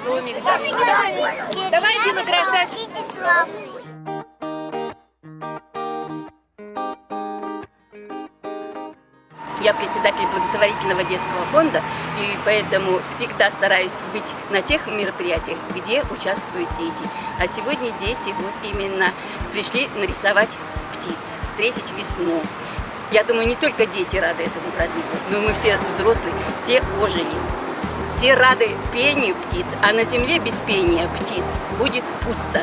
Домик, да. Давайте награждать. Я председатель благотворительного детского фонда, и поэтому всегда стараюсь быть на тех мероприятиях, где участвуют дети. А сегодня дети вот именно пришли нарисовать птиц, встретить весну. Я думаю, не только дети рады этому празднику, но мы все взрослые, все ожили. Все рады пению птиц, а на земле без пения птиц будет пусто.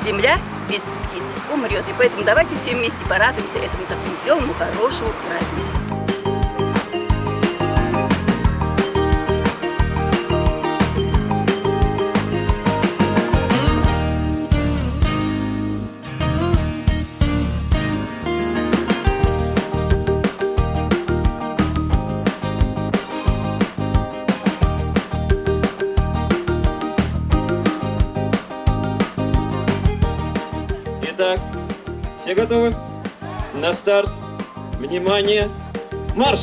Земля без птиц умрет. И поэтому давайте все вместе порадуемся этому такому веселому, хорошему празднику. Итак, все готовы? На старт. Внимание, марш!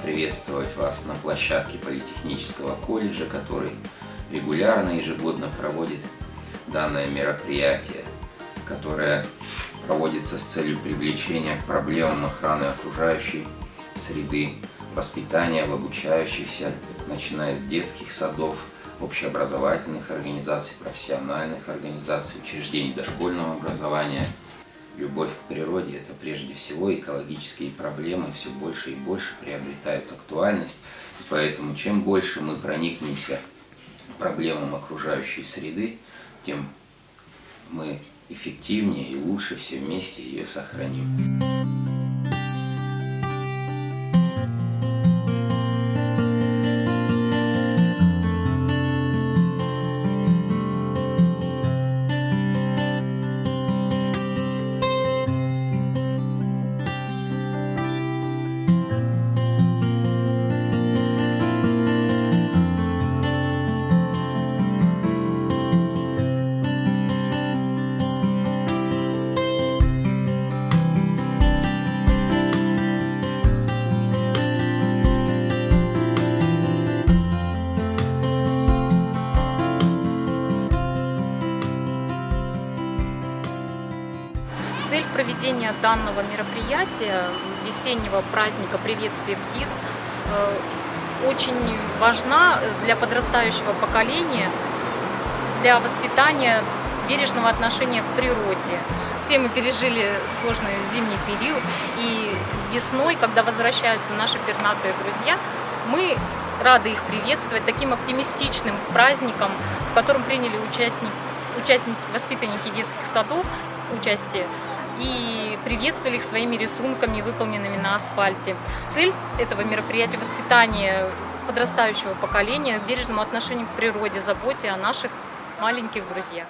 Приветствовать вас на площадке Политехнического колледжа, который регулярно, ежегодно проводит данное мероприятие, которое проводится с целью привлечения к проблемам охраны окружающей среды, воспитания в обучающихся, начиная с детских садов, общеобразовательных организаций, профессиональных организаций, учреждений дошкольного образования. Любовь к природе – это прежде всего экологические проблемы все больше и больше приобретают актуальность. И поэтому чем больше мы проникнемся проблемам окружающей среды, тем мы эффективнее и лучше все вместе ее сохраним. Цель проведения данного мероприятия, весеннего праздника приветствия птиц, очень важна для подрастающего поколения, для воспитания бережного отношения к природе. Все мы пережили сложный зимний период, и весной, когда возвращаются наши пернатые друзья, мы рады их приветствовать таким оптимистичным праздником, в котором приняли воспитанники детских садов участие и приветствовали их своими рисунками, выполненными на асфальте. Цель этого мероприятия – воспитание подрастающего поколения, бережному отношению к природе, заботе о наших маленьких друзьях.